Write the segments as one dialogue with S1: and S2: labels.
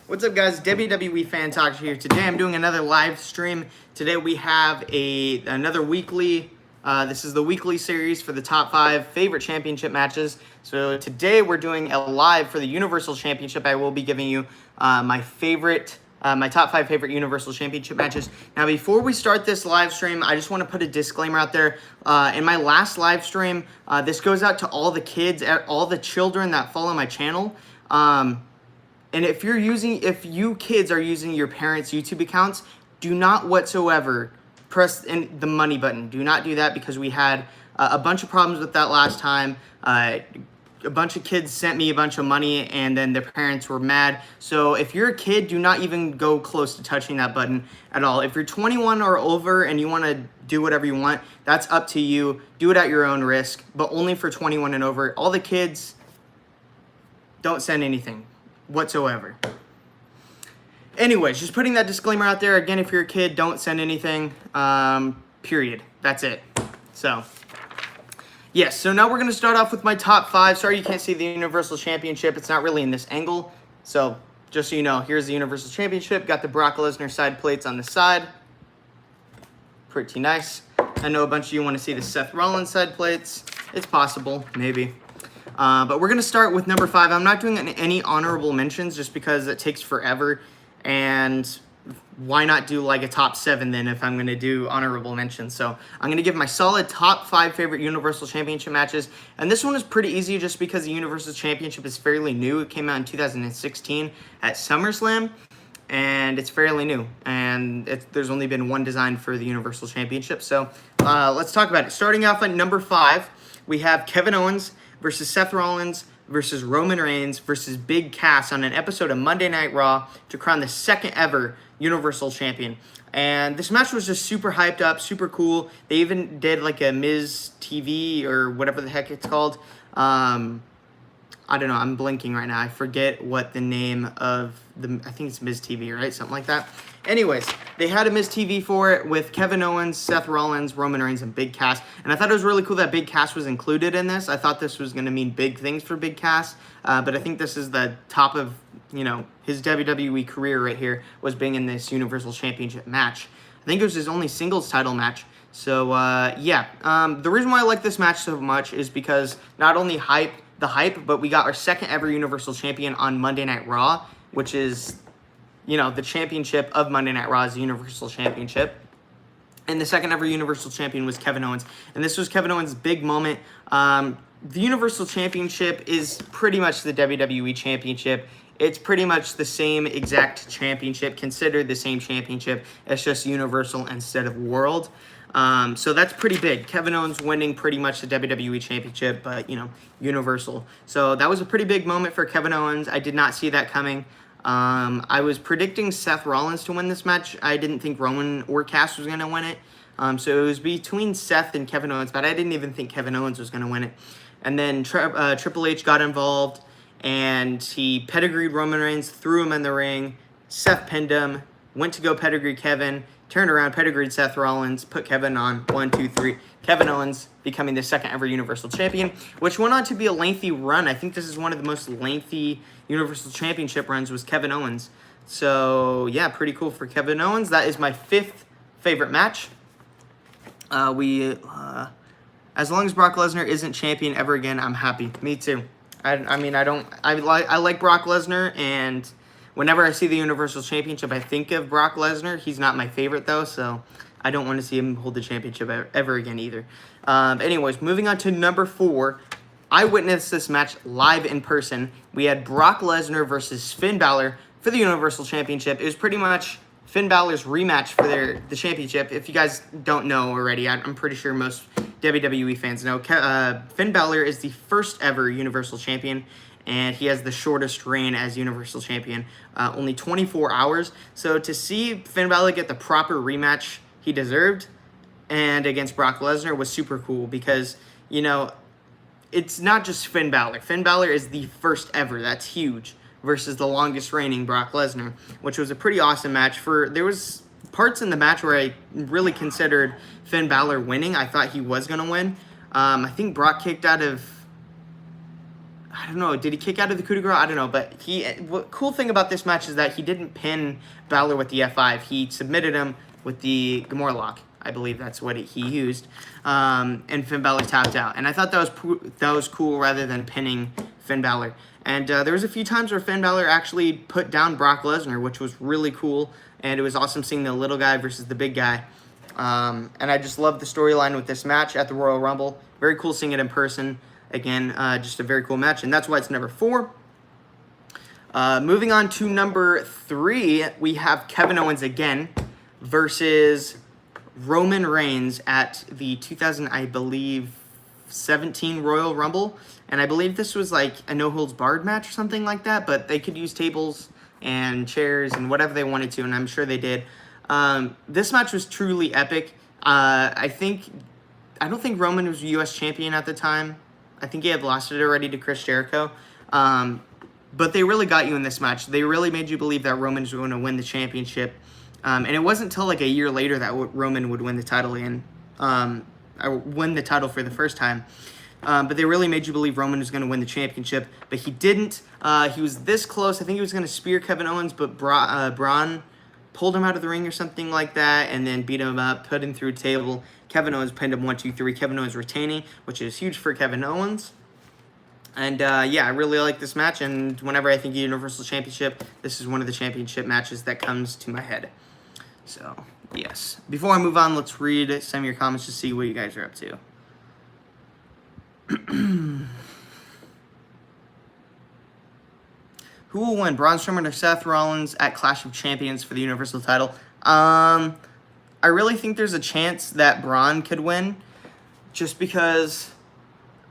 S1: What's up, guys? WWE Fan Talk here. Today I'm doing another live stream. Today we have another weekly. This is the weekly series for the top 5 favorite championship matches. So today we're doing a live for the Universal Championship. I will be giving you my top 5 favorite Universal Championship matches. Now, before we start this live stream, I just want to put a disclaimer out there. In my last live stream, this goes out to all the kids, all the children that follow my channel. And if you kids are using your parents' YouTube accounts, do not whatsoever press the money button. Do not do that, because we had a bunch of problems with that last time. A bunch of kids sent me a bunch of money, and then their parents were mad. So if you're a kid, do not even go close to touching that button at all. If you're 21 or over and you want to do whatever you want, that's up to you. Do it at your own risk, but only for 21 and over. All the kids, don't send anything whatsoever. Anyways, just putting that disclaimer out there. Again, if you're a kid, don't send anything. Period. That's it. So, yes. So now we're going to start off with my top 5. Sorry you can't see the Universal Championship. It's not really in this angle. So, just so you know, here's the Universal Championship. Got the Brock Lesnar side plates on the side. Pretty nice. I know a bunch of you want to see the Seth Rollins side plates. It's possible. Maybe. But we're going to start with number 5. I'm not doing any honorable mentions just because it takes forever. And why not do like a top 7 then if I'm going to do honorable mentions? So I'm going to give my solid top 5 favorite Universal Championship matches. And this one is pretty easy just because the Universal Championship is fairly new. It came out in 2016 at SummerSlam. And it's fairly new. And there's only been one design for the Universal Championship. So let's talk about it. Starting off at number 5, we have Kevin Owens versus Seth Rollins versus Roman Reigns versus Big Cass on an episode of Monday Night Raw to crown the second ever Universal Champion. And this match was just super hyped up, super cool. They even did like a Miz TV or whatever the heck it's called. I don't know, I'm blinking right now. I forget what the name of I think it's Miz TV, right? Something like that. Anyways, they had a Miz TV for it with Kevin Owens, Seth Rollins, Roman Reigns, and Big Cass. And I thought it was really cool that Big Cass was included in this. I thought this was going to mean big things for Big Cass. But I think this is the top of, his WWE career right here, was being in this Universal Championship match. I think it was his only singles title match. So, the reason why I like this match so much is because not only the hype, but we got our second ever Universal Champion on Monday Night Raw, which is, the championship of Monday Night Raw is the Universal Championship. And the second ever Universal Champion was Kevin Owens. And this was Kevin Owens' big moment. The Universal Championship is pretty much the WWE Championship. It's pretty much the same exact championship, considered the same championship. It's just Universal instead of World. So that's pretty big. Kevin Owens winning pretty much the WWE Championship, but, Universal. So that was a pretty big moment for Kevin Owens. I did not see that coming. I was predicting Seth Rollins to win this match. I didn't think Roman or Cass was going to win it. So it was between Seth and Kevin Owens, but I didn't even think Kevin Owens was going to win it. And then Triple H got involved, and he pedigreed Roman Reigns, threw him in the ring. Seth pinned him, went to go pedigree Kevin, turned around, pedigreed Seth Rollins, put Kevin on 1, 2, 3. Kevin Owens becoming the second ever Universal Champion, which went on to be a lengthy run. I think this is one of the most lengthy Universal Championship runs was Kevin Owens. So, yeah, pretty cool for Kevin Owens. That is my 5th favorite match. As long as Brock Lesnar isn't champion ever again, I'm happy. Me too. I like Brock Lesnar, and whenever I see the Universal Championship, I think of Brock Lesnar. He's not my favorite, though, so I don't want to see him hold the championship ever again either. Anyways, moving on to number 4. I witnessed this match live in person. We had Brock Lesnar versus Finn Balor for the Universal Championship. It was pretty much Finn Balor's rematch for the championship. If you guys don't know already, I'm pretty sure most WWE fans know. Finn Balor is the first ever Universal Champion. and he has the shortest reign as Universal Champion, only 24 hours. So to see Finn Balor get the proper rematch he deserved and against Brock Lesnar was super cool because, you know, it's not just Finn Balor. Finn Balor is the first ever. That's huge. Versus the longest reigning Brock Lesnar, which was a pretty awesome match. There was parts in the match where I really considered Finn Balor winning. I thought he was going to win. I think Brock kicked out of, I don't know, did he kick out of the coup de grace? I don't know, but cool thing about this match is that he didn't pin Balor with the F5. He submitted him with the Gamora lock. I believe that's what he used. And Finn Balor tapped out. And I thought that was cool rather than pinning Finn Balor. And there was a few times where Finn Balor actually put down Brock Lesnar, which was really cool. And it was awesome seeing the little guy versus the big guy. And I just love the storyline with this match at the Royal Rumble. Very cool seeing it in person. Again, just a very cool match. And that's why it's number 4. Moving on to number 3, we have Kevin Owens again versus Roman Reigns at the 2017 Royal Rumble. And I believe this was like a no-holds-barred match or something like that, but they could use tables and chairs and whatever they wanted to, and I'm sure they did. This match was truly epic. I don't think Roman was U.S. champion at the time. I think he had lost it already to Chris Jericho. But they really got you in this match. They really made you believe that Roman was going to win the championship. And it wasn't until like a year later that Roman would win the title again. Win the title for the first time. But they really made you believe Roman was going to win the championship. But he didn't. He was this close. I think he was going to spear Kevin Owens, but Braun pulled him out of the ring or something like that and then beat him up, put him through a table. Kevin Owens pinned him 1, 2, 3. Kevin Owens retaining, which is huge for Kevin Owens. And, yeah, I really like this match. And whenever I think of Universal Championship, this is one of the championship matches that comes to my head. So, yes. Before I move on, let's read some of your comments to see what you guys are up to. Who will win, Braun Strowman or Seth Rollins at Clash of Champions for the Universal title? I really think there's a chance that Braun could win, just because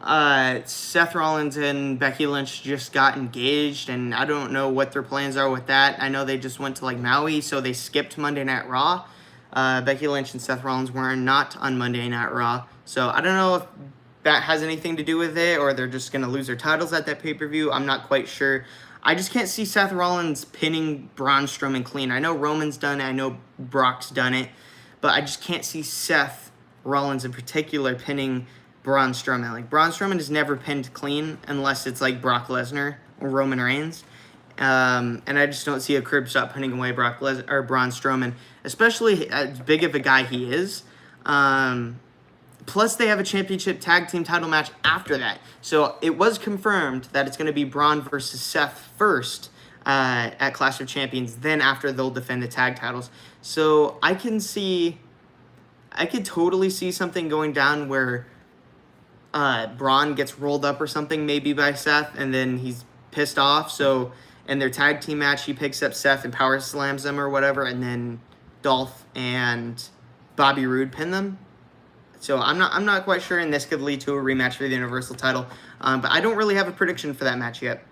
S1: Seth Rollins and Becky Lynch just got engaged, and I don't know what their plans are with that. I know they just went to like Maui, so they skipped Monday Night Raw. Becky Lynch and Seth Rollins were not on Monday Night Raw, so I don't know if that has anything to do with it, or they're just going to lose their titles at that pay-per-view. I'm not quite sure. I just can't see Seth Rollins pinning Braun Strowman clean. I know Roman's done it. I know Brock's done it. But I just can't see Seth Rollins in particular pinning Braun Strowman. Like, Braun Strowman is never pinned clean unless it's like Brock Lesnar or Roman Reigns. And I just don't see a curb shot pinning away Braun Strowman, especially as big of a guy he is. Plus, they have a championship tag team title match after that. So it was confirmed that it's going to be Braun versus Seth first at Clash of Champions. Then after, they'll defend the tag titles. So I could totally see something going down where Braun gets rolled up or something, maybe by Seth, and then he's pissed off. So in their tag team match, he picks up Seth and power slams them or whatever, and then Dolph and Bobby Roode pin them. So I'm not quite sure, and this could lead to a rematch for the Universal title. But I don't really have a prediction for that match yet.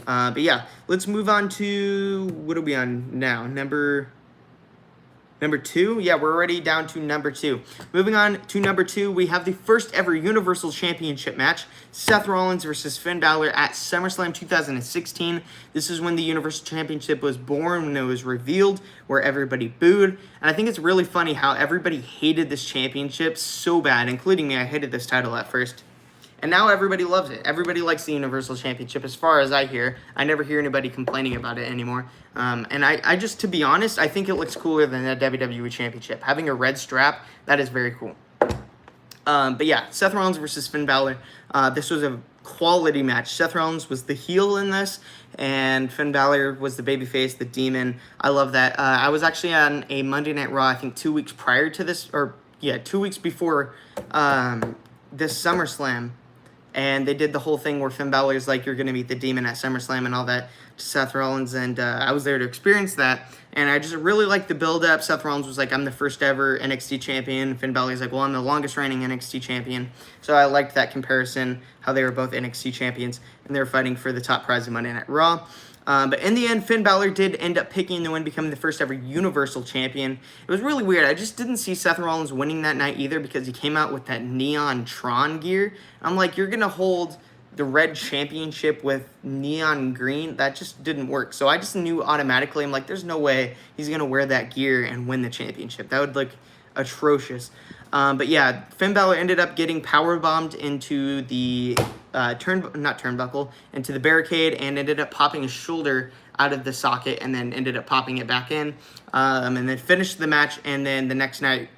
S1: But yeah, let's move on to, what are we on now? Number 2? Yeah, we're already down to number 2. Moving on to number 2, we have the first ever Universal Championship match. Seth Rollins versus Finn Balor at SummerSlam 2016. This is when the Universal Championship was born, when it was revealed, where everybody booed. And I think it's really funny how everybody hated this championship so bad, including me. I hated this title at first. And now everybody loves it. Everybody likes the Universal Championship, as far as I hear. I never hear anybody complaining about it anymore. And I just, to be honest, I think it looks cooler than the WWE Championship. Having a red strap, that is very cool. But yeah, Seth Rollins versus Finn Balor. This was a quality match. Seth Rollins was the heel in this, and Finn Balor was the babyface, the demon. I love that. I was actually on a Monday Night Raw, I think 2 weeks prior to this, or yeah, 2 weeks before this SummerSlam. And they did the whole thing where Finn Balor is like, you're going to meet the Demon at SummerSlam and all that to Seth Rollins. And I was there to experience that. And I just really liked the build-up. Seth Rollins was like, I'm the first ever NXT champion. Finn Balor's like, well, I'm the longest reigning NXT champion. So I liked that comparison, how they were both NXT champions. And they were fighting for the top prize of Monday Night Raw. But in the end, Finn Balor did end up picking the win, becoming the first ever Universal Champion. It was really weird. I just didn't see Seth Rollins winning that night either because he came out with that Neon Tron gear. I'm like, you're going to hold the red championship with neon green? That just didn't work. So I just knew automatically, I'm like, there's no way he's going to wear that gear and win the championship. That would look atrocious. But yeah, Finn Balor ended up getting powerbombed into the into the barricade and ended up popping his shoulder out of the socket and then ended up popping it back in and then finished the match, and then the next night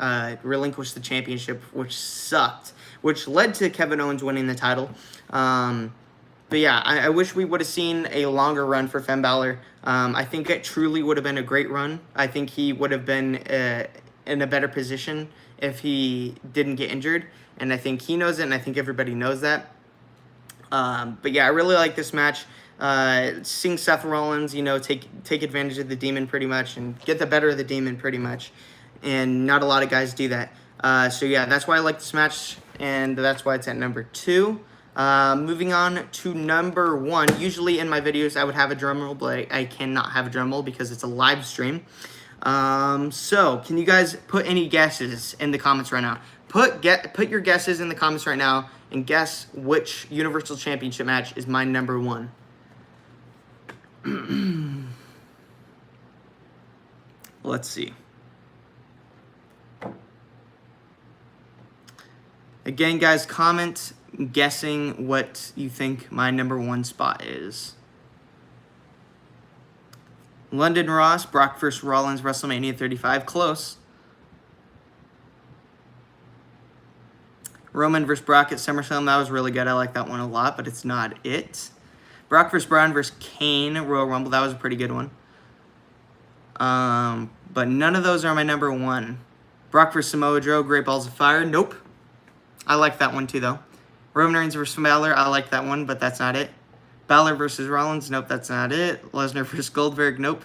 S1: relinquished the championship, which sucked, which led to Kevin Owens winning the title. But yeah, I wish we would have seen a longer run for Finn Balor. I think it truly would have been a great run. I think he would have been in a better position if he didn't get injured, and I think he knows it, and I think everybody knows that. But yeah, I really like this match. Seeing Seth Rollins, take advantage of the Demon pretty much and get the better of the Demon pretty much, and not a lot of guys do that. So yeah, that's why I like this match, and that's why it's at number 2. Moving on to number 1. Usually in my videos I would have a drum roll, but I cannot have a drum roll because it's a live stream. So can you guys put any guesses in the comments right now? Put your guesses in the comments right now and guess which Universal Championship match is my number 1. Let's see. Again, guys, comment guessing what you think my number 1 spot is. London Ross, Brock vs. Rollins, WrestleMania 35. Close. Roman vs. Brock at SummerSlam. That was really good. I like that one a lot, but it's not it. Brock vs. Braun vs. Kane, Royal Rumble. That was a pretty good one. But none of those are my number 1. Brock vs. Samoa Joe, Great Balls of Fire. Nope. I like that one too, though. Roman Reigns vs. Balor. I like that one, but that's not it. Balor versus Rollins, nope, that's not it. Lesnar versus Goldberg, nope.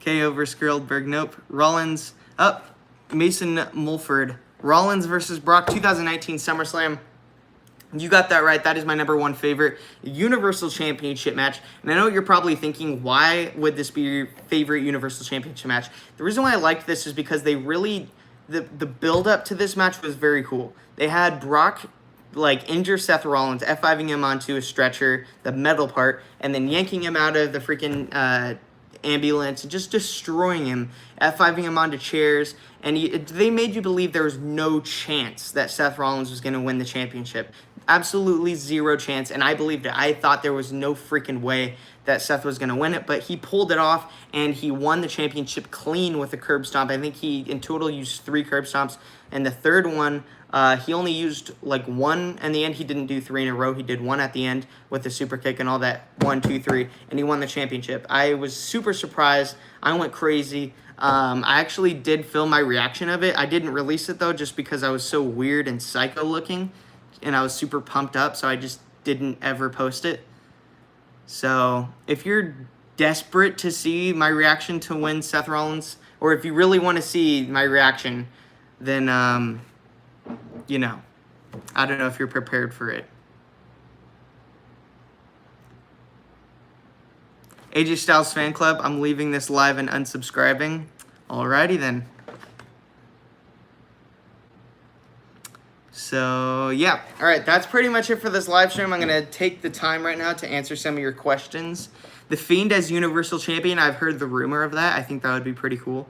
S1: KO versus Goldberg, nope. Rollins, Mason Mulford. Rollins versus Brock, 2019 SummerSlam. You got that right. That is my number 1 favorite Universal Championship match. And I know you're probably thinking, why would this be your favorite Universal Championship match? The reason why I liked this is because they really, the build-up to this match was very cool. They had Brock injure Seth Rollins, F5ing him onto a stretcher, the metal part, and then yanking him out of the freaking ambulance and just destroying him, F5ing him onto chairs, and they made you believe there was no chance that Seth Rollins was going to win the championship. Absolutely zero chance, and I believed it. I thought there was no freaking way that Seth was going to win it, but he pulled it off, and he won the championship clean with a curb stomp. I think he, in total, used 3 curb stomps, and the third one, he only used 1 in the end. He didn't do 3 in a row. He did 1 at the end with the super kick and all that. 1, 2, 3, and he won the championship. I was super surprised. I went crazy. I actually did film my reaction of it. I didn't release it, though, just because I was so weird and psycho looking, and I was super pumped up, so I just didn't ever post it. So if you're desperate to see my reaction to win Seth Rollins, or if you really want to see my reaction, then, I don't know if you're prepared for it. AJ Styles Fan Club, I'm leaving this live and unsubscribing. Alrighty then. So, yeah. Alright, that's pretty much it for this live stream. I'm going to take the time right now to answer some of your questions. The Fiend as Universal Champion, I've heard the rumor of that. I think that would be pretty cool.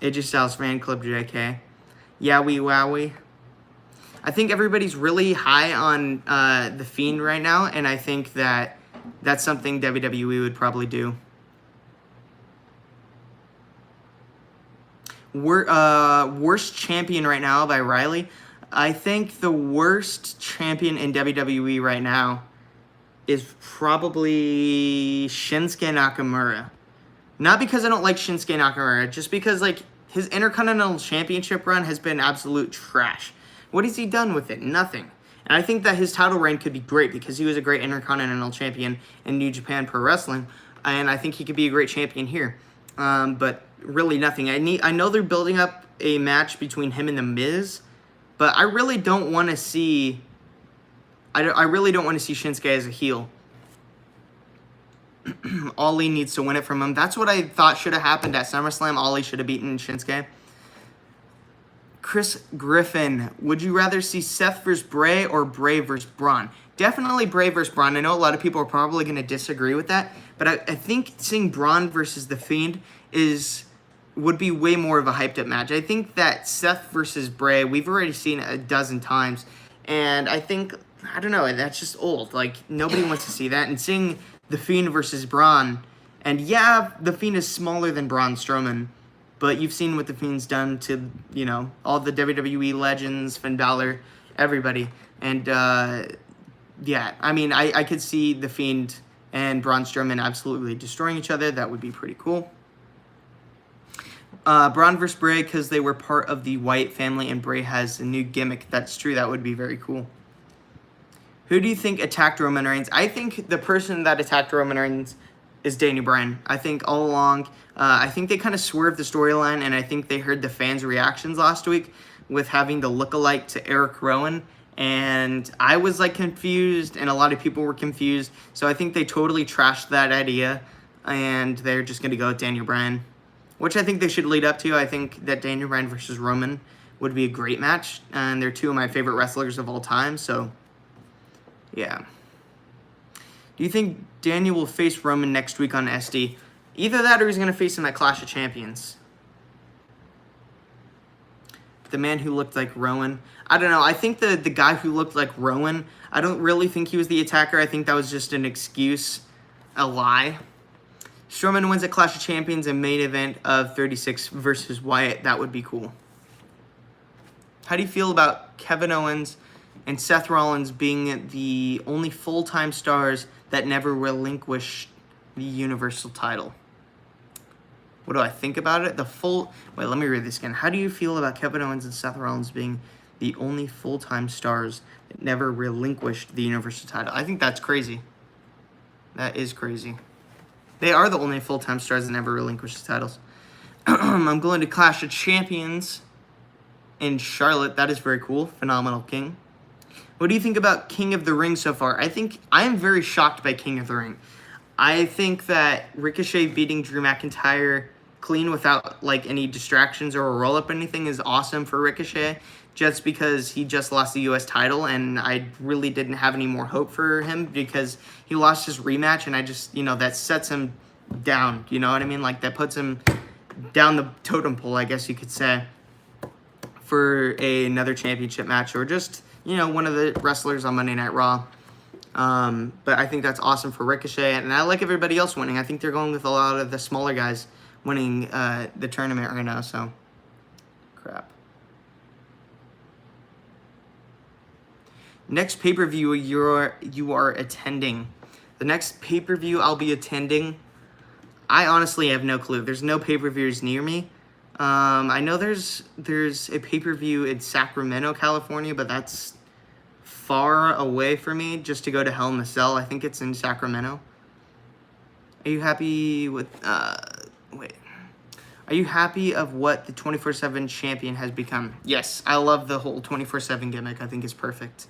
S1: AJ Styles Fan Club, JK. Yowie wowie. I think everybody's really high on The Fiend right now, and I think that that's something WWE would probably do. Worst champion right now by Riley. I think the worst champion in WWE right now is probably Shinsuke Nakamura. Not because I don't like Shinsuke Nakamura, just because his Intercontinental Championship run has been absolute trash. What has he done with it? Nothing. And I think that his title reign could be great because he was a great Intercontinental Champion in New Japan Pro Wrestling, and I think he could be a great champion here. But really nothing. I know they're building up a match between him and The Miz, but I really don't want to see. I really don't want to see Shinsuke as a heel. Ollie needs to win it from him. That's what I thought should have happened at SummerSlam. Ollie should have beaten Shinsuke. Chris Griffin, would you rather see Seth versus Bray or Bray versus Braun? Definitely Bray versus Braun. I know a lot of people are probably going to disagree with that, but I think seeing Braun versus The Fiend would be way more of a hyped up match. I think that Seth versus Bray, we've already seen a dozen times, and I think, I don't know, that's just old. Like, nobody wants to see that. And seeing The Fiend versus Braun, and yeah, The Fiend is smaller than Braun Strowman, but you've seen what The Fiend's done to, all the WWE legends, Finn Balor, everybody. And, yeah, I mean, I could see The Fiend and Braun Strowman absolutely destroying each other. That would be pretty cool. Braun versus Bray, because they were part of the Wyatt family, and Bray has a new gimmick. That's true. That would be very cool. Who do you think attacked Roman Reigns? I think the person that attacked Roman Reigns is Daniel Bryan. I think all along, I think they kind of swerved the storyline, and I think they heard the fans' reactions last week with having the look-alike to Eric Rowan, and I was like confused, and a lot of people were confused, so I think they totally trashed that idea, and they're just going to go with Daniel Bryan, which I think they should lead up to. I think that Daniel Bryan versus Roman would be a great match, and they're two of my favorite wrestlers of all time, so yeah. Do you think Daniel will face Roman next week on SD? Either that or he's going to face him at Clash of Champions. The man who looked like Rowan. I don't know. I think the guy who looked like Rowan, I don't really think he was the attacker. I think that was just an excuse, a lie. Strowman wins at Clash of Champions and main event of 36 versus Wyatt. That would be cool. How do you feel about Kevin Owens and Seth Rollins being the only full-time stars that never relinquished the Universal title? What do I think about it? Wait, let me read this again. How do you feel about Kevin Owens and Seth Rollins being the only full-time stars that never relinquished the Universal title? I think that's crazy. That is crazy. They are the only full-time stars that never relinquished the titles. I'm going to Clash of Champions in Charlotte. That is very cool. Phenomenal King. What do you think about King of the Ring so far? I am very shocked by King of the Ring. I think that Ricochet beating Drew McIntyre clean without like any distractions or a roll-up or anything is awesome for Ricochet, just because he just lost the U.S. title, and I really didn't have any more hope for him because he lost his rematch, and I just, that sets him down, you know what I mean? Like, that puts him down the totem pole, I guess you could say, for another championship match, or just, one of the wrestlers on Monday Night Raw. But I think that's awesome for Ricochet, and I like everybody else winning. I think they're going with a lot of the smaller guys winning the tournament right now, so crap. Next pay-per-view you are attending. The next pay-per-view I'll be attending, I honestly have no clue. There's no pay-per-views near me. I know there's a pay-per-view in Sacramento, California, but that's far away for me just to go to Hell in a Cell. I think it's in Sacramento. Are you happy with, Are you happy of what the 24/7 champion has become? Yes, I love the whole 24/7 gimmick. I think it's perfect.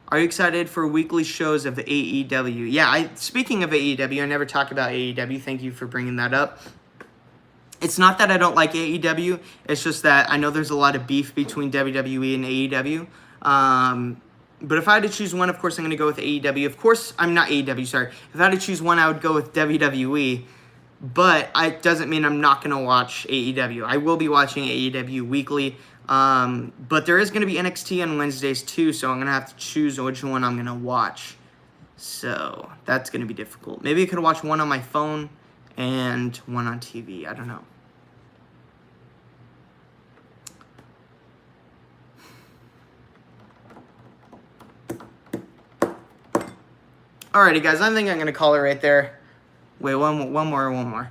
S1: Are you excited for weekly shows of the AEW? Yeah, speaking of AEW, I never talked about AEW. Thank you for bringing that up. It's not that I don't like AEW. It's just that I know there's a lot of beef between WWE and AEW. But if I had to choose one, of course, I'm going to go with AEW. Of course, I'm not AEW, sorry. If I had to choose one, I would go with WWE. But it doesn't mean I'm not going to watch AEW. I will be watching AEW weekly. But there is going to be NXT on Wednesdays too, so I'm going to have to choose which one I'm going to watch. So that's going to be difficult. Maybe I could watch one on my phone and one on TV. I don't know. Alrighty, guys. I think I'm going to call it right there. Wait, one more.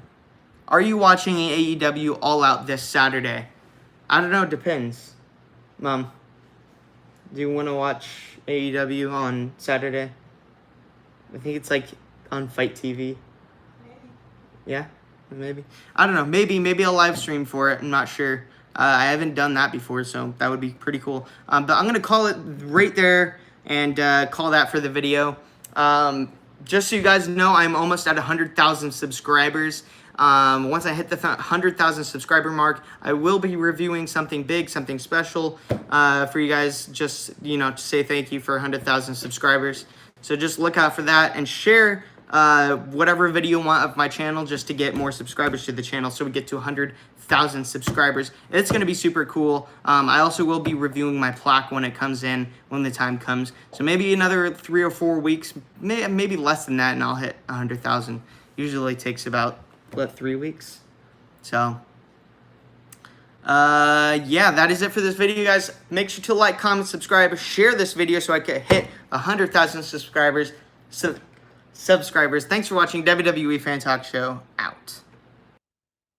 S1: Are you watching AEW All Out this Saturday? I don't know. It depends. Mom. Do you want to watch AEW on Saturday? I think it's like on Fight TV.
S2: Maybe.
S1: Yeah, maybe. I don't know. Maybe I'll live stream for it. I'm not sure. I haven't done that before, so that would be pretty cool. But I'm gonna call it right there and call that for the video. Just so you guys know, I'm almost at 100,000 subscribers. Once I hit the 100,000 subscriber mark, I will be reviewing something big, something special for you guys. Just to say thank you for 100,000 subscribers. So just look out for that and share whatever video you want of my channel just to get more subscribers to the channel so we get to 100,000 subscribers. It's going to be super cool. I also will be reviewing my plaque when it comes in, when the time comes. So maybe another 3 or 4 weeks, maybe less than that, and I'll hit 100,000. Usually takes about, 3 weeks? So, yeah, that is it for this video, guys. Make sure to like, comment, subscribe, share this video so I can hit 100,000 subscribers. Thanks for watching WWE Fan Talk Show. Out.